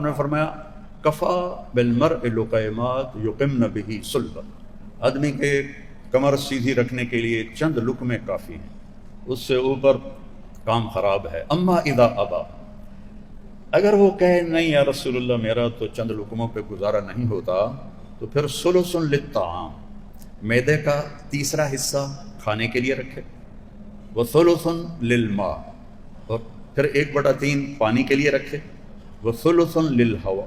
نے فرمایا کفا بالمرء لقیمات یقمن بہ صلبہ، آدمی کے کمر سیدھی رکھنے کے لیے چند لقمے کافی ہیں، اس سے اوپر کام خراب ہے۔ اما اذا ابا، اگر وہ کہے نہیں یا رسول اللہ میرا تو چند لقموں پہ گزارا نہیں ہوتا، تو پھر ثلث للطعام، معدے کا تیسرا حصہ کھانے کے لیے رکھے، وثلث للماء، اور پھر 1/3 پانی کے لیے رکھے، وثلث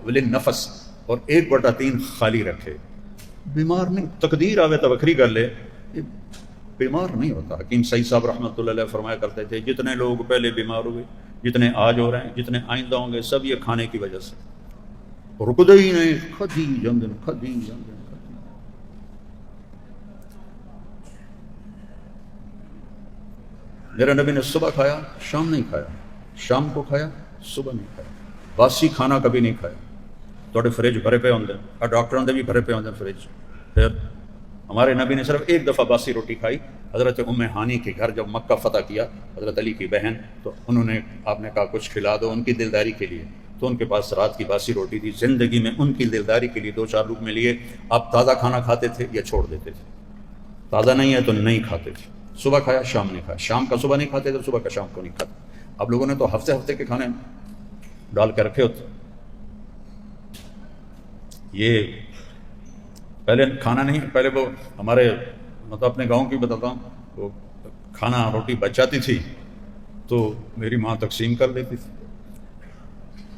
للنفس، اور 1/3 خالی رکھے۔ بیمار نہیں، تقدیر آوے تو بکری کر لے، یہ بیمار نہیں ہوتا۔ حکیم سعید صاحب رحمۃ اللہ علیہ فرمایا کرتے تھے جتنے لوگ پہلے بیمار ہوئے، جتنے آج ہو رہے ہیں، جتنے آئندہ ہوں گے، سب یہ کھانے کی وجہ سے رکدے ہی نہیں، کھدی جندن کھدی جندن کھدی۔ میرے نبی نے صبح کھایا، شام نہیں کھایا، شام کو کھایا، صبح نہیں کھایا، باسی کھانا کبھی نہیں کھایا۔ تھوڑے فریج بھرے پہ ہوندے، اور ڈاکٹروں دے بھی بھرے پہ ہوندے فریج۔ پھر ہمارے نبی نے صرف ایک دفعہ باسی روٹی کھائی، حضرت ام ہانی کے گھر جب مکہ فتح کیا حضرت علی کی بہن، تو انہوں نے، آپ نے کہا کچھ کھلا دو ان کی دلداری کے لیے، تو ان کے پاس رات کی باسی روٹی تھی۔ زندگی میں ان کی دلداری کے لیے 2-4 لقمے لیے۔ آپ تازہ کھانا کھاتے تھے یا چھوڑ دیتے تھے؟ تازہ نہیں ہے تو نہیں کھاتے تھے۔ صبح کھایا، شام نہیں کھایا، شام کا صبح نہیں کھاتے تو صبح کا شام کو نہیں کھاتے۔ اب لوگوں نے تو ہفتے کے کھانے ڈال کے رکھے ہوتے۔ یہ پہلے کھانا نہیں، پہلے وہ ہمارے مطلب اپنے گاؤں کی بتاتا ہوں، وہ کھانا روٹی بچ جاتی تھی تو میری ماں تقسیم کر دیتی تھی۔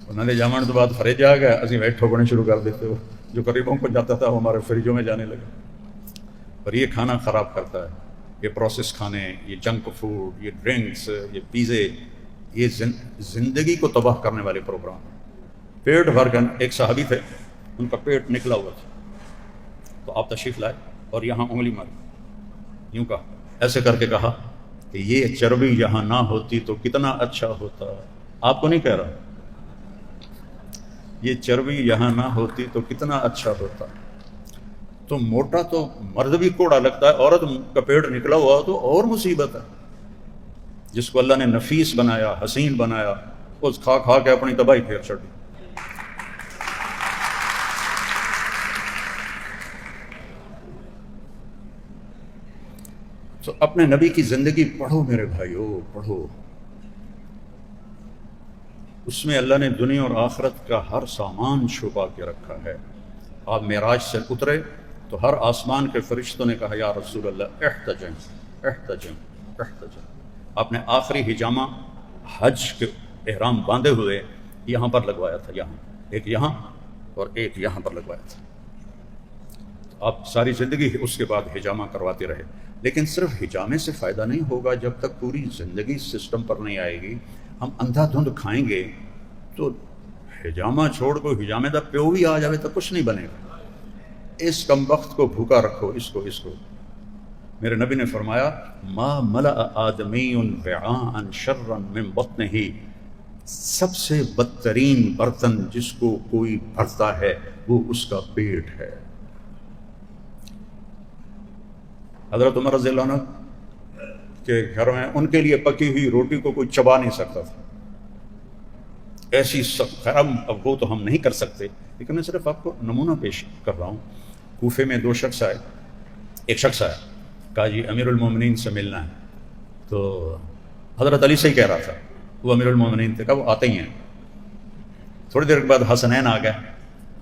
انہوں نے جامن تو بعد فریج آ گیا، اسی ویٹ ٹھوکنے شروع کر دیتے ہو، جو قریبوں کو جاتا تھا وہ ہمارے فریجوں میں جانے لگا۔ اور یہ کھانا خراب کرتا ہے، یہ پروسیس کھانے، یہ جنک فوڈ، یہ ڈرنکس، یہ پیزے، یہ زندگی کو تباہ کرنے والے پروگرام۔ پیٹ بھر کر، ایک صحابی تھے ان کا پیٹ نکلا ہوا تھا، تو آپ تشریف لائے اور یہاں انگلی ماری، یوں کہا، ایسے کر کے کہا کہ یہ چربی یہاں نہ ہوتی تو کتنا اچھا ہوتا۔ آپ کو نہیں کہہ رہا، یہ چربی یہاں نہ ہوتی تو کتنا اچھا ہوتا۔ تو موٹا تو مرد بھی کوڑا لگتا ہے، عورت کا پیٹ نکلا ہوا تو اور مصیبت ہے۔ جس کو اللہ نے نفیس بنایا، حسین بنایا، اس کھا کھا کے اپنی تباہی پھیر چھڑی۔ تو اپنے نبی کی زندگی پڑھو میرے بھائیو، پڑھو۔ اس میں اللہ نے دنیا اور آخرت کا ہر سامان چھپا کے رکھا ہے۔ آپ معراج سے اترے تو ہر آسمان کے فرشتوں نے کہا یا رسول اللہ احتجم احتجم احتجم۔ آپ نے آخری حجامہ حج کے احرام باندھے ہوئے یہاں پر لگوایا تھا، یہاں ایک، یہاں اور ایک یہاں پر لگوایا تھا۔ آپ ساری زندگی اس کے بعد حجامہ کرواتے رہے، لیکن صرف حجامے سے فائدہ نہیں ہوگا جب تک پوری زندگی سسٹم پر نہیں آئے گی۔ ہم اندھا دھند کھائیں گے تو حجامہ چھوڑ کو حجامے دا پیو بھی آ جائے تو کچھ نہیں بنے گا۔ اس کم وقت کو بھوکا رکھو، اس کو۔ میرے نبی نے فرمایا ما ملأ آدمی وعاء شرا من بطنہ، سب سے بدترین برتن جس کو کوئی بھرتا ہے وہ اس کا پیٹ ہے۔ حضرت عمر رضی اللہ عنہ کے گھر میں ان کے لیے پکی ہوئی روٹی کو کوئی چبا نہیں سکتا تھا، ایسی خرم۔ اب وہ تو ہم نہیں کر سکتے، لیکن میں صرف آپ کو نمونہ پیش کر رہا ہوں۔ کوفے میں 2 شخص آئے، ایک شخص آیا، کہا جی امیر المومنین سے ملنا ہے، تو حضرت علی سے ہی کہہ رہا تھا، وہ امیر المومنین تھے، کہا وہ آتے ہی ہیں۔ تھوڑی دیر کے بعد حسنین آ گئے،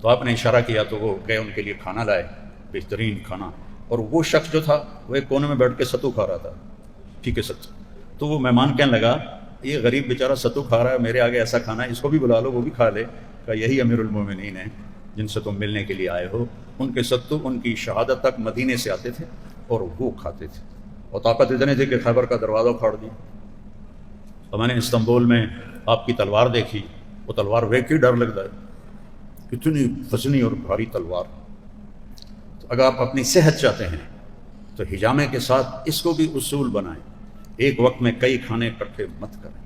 تو آپ نے اشارہ کیا تو وہ گئے ان کے لیے کھانا لائے، بہترین کھانا۔ اور وہ شخص جو تھا وہ ایک کونے میں بیٹھ کے ستو کھا رہا تھا، پھیکے ستو۔ تو وہ مہمان کہنے لگا یہ غریب بیچارہ ستو کھا رہا ہے، میرے آگے ایسا کھانا ہے، اس کو بھی بلا لو وہ بھی کھا لے۔ کہ یہی امیر المومنین ہیں جن سے تم ملنے کے لیے آئے ہو۔ ان کے ستو ان کی شہادت تک مدینے سے آتے تھے اور وہ کھاتے تھے، اور طاقت اتنے تھے کہ خیبر کا دروازہ پھاڑ دیا۔ اور میں نے استنبول میں آپ کی تلوار دیکھی، وہ تلوار ویک کے ڈر لگتا ہے، اتنی وزنی اور بھاری تلوار۔ تو اگر آپ اپنی صحت چاہتے ہیں تو حجامے کے ساتھ اس کو بھی اصول بنائیں، ایک وقت میں کئی کھانے اکٹھے مت کریں،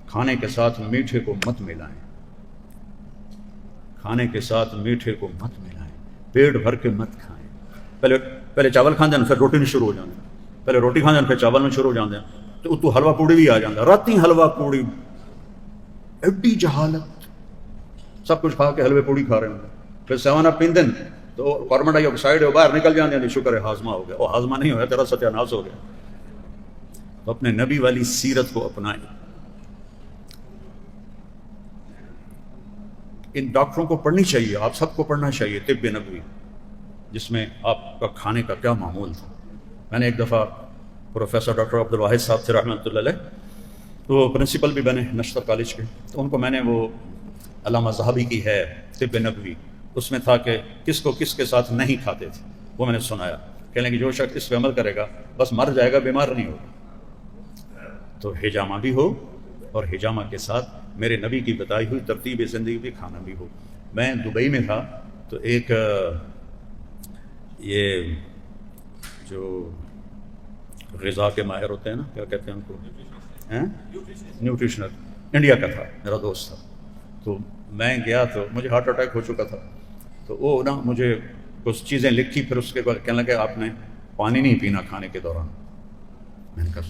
کھانے کے ساتھ میٹھے کو مت ملائیں، کھانے کے ساتھ میٹھے کو مت ملائیں، پیٹ بھر کے مت کھائیں۔ پہلے چاول کھاندے ہیں پھر روٹی میں شروع ہو جاندے ہیں، پہلے روٹی کھاندے ہیں پھر چاول میں شروع ہو جاندے ہیں، تو اتو حلوہ پوڑی بھی آ جاندہ، راتی حلوہ پوڑی، ایڈی جہالت۔ سب کچھ کھا کے حلوے پوڑی کھا رہے ہوں گے، پھر 7 اپ پیندن تو کاربن ڈائی آکسائڈ باہر نکل جانے ہیں، شکر ہے ہاضمہ ہو گیا، وہ ہاضمہ نہیں ہوا تیرا ستیہ ناش ہو گیا۔ تو اپنے نبی والی سیرت کو اپنائیں۔ ان ڈاکٹروں کو پڑھنی چاہیے، آپ سب کو پڑھنا چاہیے طب نبوی، جس میں آپ کا کھانے کا کیا معمول تھا۔ میں نے ایک دفعہ پروفیسر ڈاکٹر عبدالواحد صاحب تھے رحمۃ اللہ علیہ، تو پرنسپل بھی بنے نشتر کالج کے، تو ان کو میں نے وہ علامہ ذہبی کی ہے طب نبوی، اس میں تھا کہ کس کو کس کے ساتھ نہیں کھاتے تھے، وہ میں نے سنایا، کہنے کہ جو شخص اس پہ عمل کرے گا بس مر جائے گا، بیمار نہیں ہوگا۔ تو ہجامہ بھی ہو اور ہجامہ کے ساتھ میرے نبی کی بتائی ہوئی ترتیب زندگی بھی کھانا بھی ہو۔ میں دبئی میں تھا تو ایک یہ جو غذا کے ماہر ہوتے ہیں نا، کیا کہتے ہیں ان کو، نیوٹریشنر، انڈیا کا تھا، میرا دوست تھا۔ تو میں گیا تو مجھے ہارٹ اٹیک ہو چکا تھا، تو وہ نا مجھے کچھ چیزیں لکھی، پھر اس کے بعد کہنے لگے آپ نے پانی نہیں پینا کھانے کے دوران۔ میں نے کہا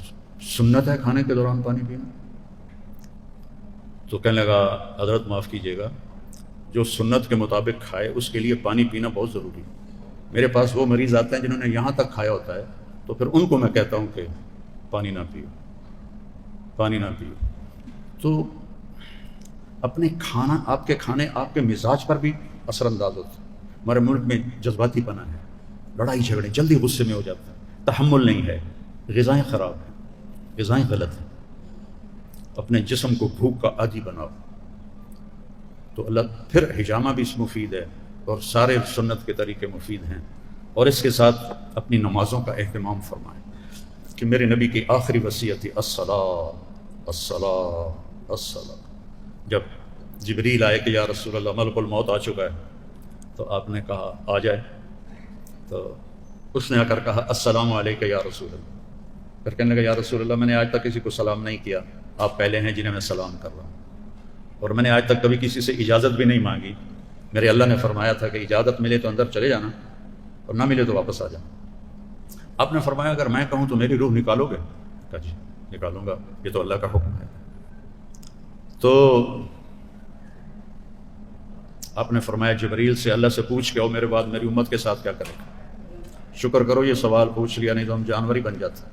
سنت ہے کھانے کے دوران پانی پینا؟ تو کہنے لگا حضرت معاف کیجیے گا، جو سنت کے مطابق کھائے اس کے لیے پانی پینا بہت ضروری ہے۔ میرے پاس وہ مریض آتے ہیں جنہوں نے یہاں تک کھایا ہوتا ہے، تو پھر ان کو میں کہتا ہوں کہ پانی نہ پیو، پانی نہ پیو۔ تو اپنے کھانا، آپ کے کھانے آپ کے مزاج پر بھی اثر انداز ہوتے ہیں۔ ہمارے ملک میں جذباتی پنا ہے، لڑائی جھگڑے، جلدی غصے میں ہو جاتا ہے، تحمل نہیں ہے، غذائیں خراب ہیں، غذائیں غلط ہیں۔ اپنے جسم کو بھوک کا عادی بناؤ تو اللہ، پھر ہجامہ بھی مفید ہے اور سارے سنت کے طریقے مفید ہیں۔ اور اس کے ساتھ اپنی نمازوں کا اہتمام فرمائیں کہ میرے نبی کی آخری وصیت تھی الصلاۃ الصلاۃ الصلاۃ۔ جب جبریل آئے کہ یا رسول اللہ ملک الموت آ چکا ہے، تو آپ نے کہا آ جائے، تو اس نے آ کر کہا السلام علیکم یا رسول اللہ۔ پھر کہنے لگا یا رسول اللہ میں نے آج تک کسی کو سلام نہیں کیا، آپ پہلے ہیں جنہیں میں سلام کر رہا ہوں، اور میں نے آج تک کبھی کسی سے اجازت بھی نہیں مانگی۔ میرے اللہ نے فرمایا تھا کہ اجازت ملے تو اندر چلے جانا اور نہ ملے تو واپس آ جانا۔ آپ نے فرمایا اگر میں کہوں تو میری روح نکالو گے؟ کہا جی نکالوں گا، یہ تو اللہ کا حکم ہے۔ تو آپ نے فرمایا جبریل سے اللہ سے پوچھ کے آؤ میرے بعد میری امت کے ساتھ کیا کرے گا۔ شکر کرو یہ سوال پوچھ لیا، نہیں تو ہم جانور ہی بن جاتے۔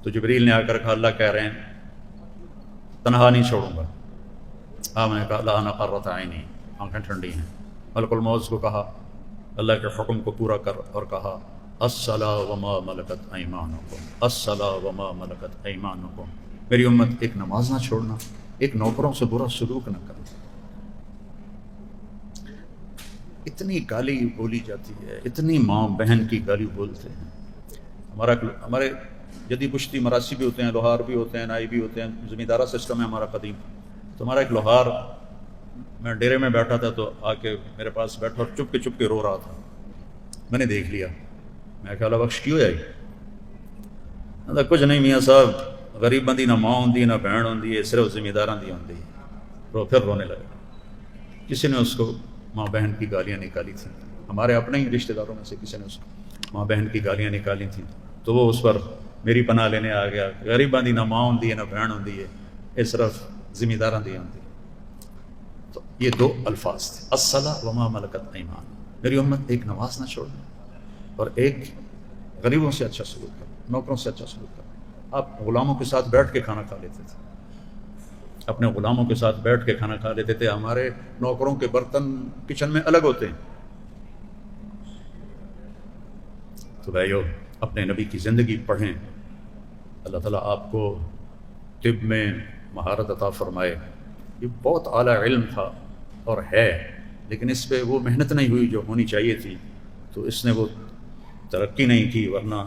تو جبریل نے آ کر کہا اللہ کہہ رہے ہیں تنہا نہیں چھوڑوں گا۔ آپ نے کہا لا نقرۃ عینی، آنکھیں ٹھنڈی ہیں۔ ملک الموت کو کہا اللہ کے حکم کو پورا کر، اور کہا الصلاۃ وما ملکت ایمانکم، الصلاۃ وما ملکت ایمانکم۔ میری امت ایک نماز نہ چھوڑنا، ایک نوکروں سے برا سلوک نہ کرنا۔ اتنی گالی بولی جاتی ہے، اتنی ماں بہن کی گالی بولتے ہیں۔ ہمارے جدید پشتی مراسی بھی ہوتے ہیں، لوہار بھی ہوتے ہیں، نائی بھی ہوتے ہیں، زمیندارہ سسٹم ہے ہمارا قدیم۔ تو ہمارا ایک لوہار، میں ڈیرے میں بیٹھا تھا تو آ کے میرے پاس بیٹھا اور چپ کے رو رہا تھا۔ میں نے دیکھ لیا، میں کہا اللہ بخش کیوں ہے؟ کچھ نہیں میاں صاحب، غریب بندی نہ ماں ہوندی نہ بہن ہوندی ہے، صرف زمینداراں دی ہوندی ہے۔ پھر رونے لگا۔ کسی نے اس کو ماں بہن کی گالیاں نکالی تھیں، ہمارے اپنے ہی رشتہ داروں میں سے کسی نے اس کو ماں بہن کی گالیاں نکالی تھیں، تو وہ اس پر میری پناہ لینے آ گیا، غریب بندی نہ ماں ہوندی ہے نہ بہن ہوندی ہے، یہ صرف زمینداراں دی ہوندی ہے۔ تو یہ دو الفاظ تھے الصلاۃ وما ملکت ایمان۔ میری امت ایک نماز نہ چھوڑنا اور ایک غریبوں سے اچھا سلوک کرنا، نوکروں سے اچھا سلوک کرنا۔ آپ غلاموں کے ساتھ بیٹھ کے کھانا کھا لیتے تھے، اپنے غلاموں کے ساتھ بیٹھ کے کھانا کھا لیتے تھے۔ ہمارے نوکروں کے برتن کچن میں الگ ہوتے ہیں۔ تو بھائیو اپنے نبی کی زندگی پڑھیں، اللہ تعالیٰ آپ کو طب میں مہارت عطا فرمائے۔ یہ بہت اعلیٰ علم تھا اور ہے، لیکن اس پہ وہ محنت نہیں ہوئی جو ہونی چاہیے تھی، تو اس نے وہ ترقی نہیں کی، ورنہ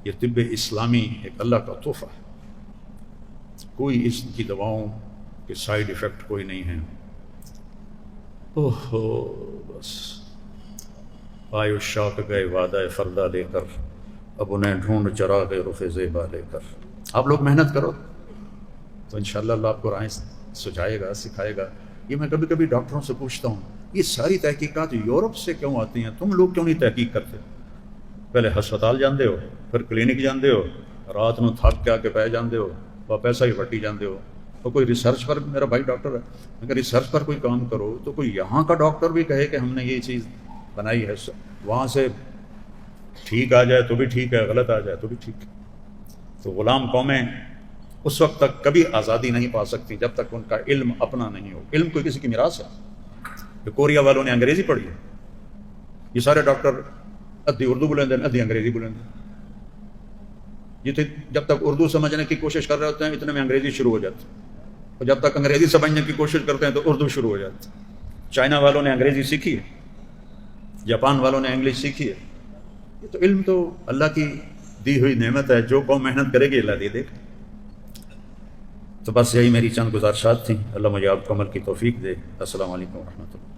یہ طب اسلامی ایک اللہ کا تحفہ ہے۔ کوئی اس کی دواؤں کے سائیڈ ایفیکٹ کوئی نہیں ہے۔ بس آئے شوق گئے وعدہ فردہ لے کر، اب انہیں ڈھونڈ چراغ رخ زیبا لے کر۔ آپ لوگ محنت کرو تو انشاءاللہ اللہ آپ کو راہیں سجائے گا، سکھائے گا۔ یہ میں کبھی کبھی ڈاکٹروں سے پوچھتا ہوں، یہ ساری تحقیقات یورپ سے کیوں آتی ہیں؟ تم لوگ کیوں نہیں تحقیق کرتے؟ پہلے ہسپتال جاندے ہو، پھر کلینک جاندے ہو، رات نو تھک کے آ کے پہ جاندے ہو، وہ پیسہ ہی وٹی جاندے ہو، تو کوئی ریسرچ پر، میرا بھائی ڈاکٹر ہے، اگر ریسرچ پر کوئی کام کرو تو کوئی یہاں کا ڈاکٹر بھی کہے کہ ہم نے یہ چیز بنائی ہے، وہاں سے ٹھیک آ جائے تو بھی ٹھیک ہے، غلط آ جائے تو بھی ٹھیک ہے۔ تو غلام قومیں اس وقت تک کبھی آزادی نہیں پا سکتی جب تک ان کا علم اپنا نہیں ہو۔ علم کوئی کسی کی میراث ہے۔ کوریا والوں نے انگریزی پڑھی ہے، یہ سارے ڈاکٹر ادھی اردو بولیں دیں ادھی انگریزی بولیں دیں، یہ تو جب تک اردو سمجھنے کی کوشش کر رہے ہوتے ہیں اتنے میں انگریزی شروع ہو جاتی ہے، اور جب تک انگریزی سمجھنے کی کوشش کرتے ہیں تو اردو شروع ہو جاتی ہے۔ چائنا والوں نے انگریزی سیکھی ہے، جاپان والوں نے انگلش سیکھی ہے۔ یہ تو علم تو اللہ کی دی ہوئی نعمت ہے، جو قوم محنت کرے گی اللہ دے دے گا۔ تو بس یہی میری چند گزارشات تھیں، اللہ مجھے آپ کو عمل کی توفیق دے۔ السلام علیکم ورحمۃ اللہ۔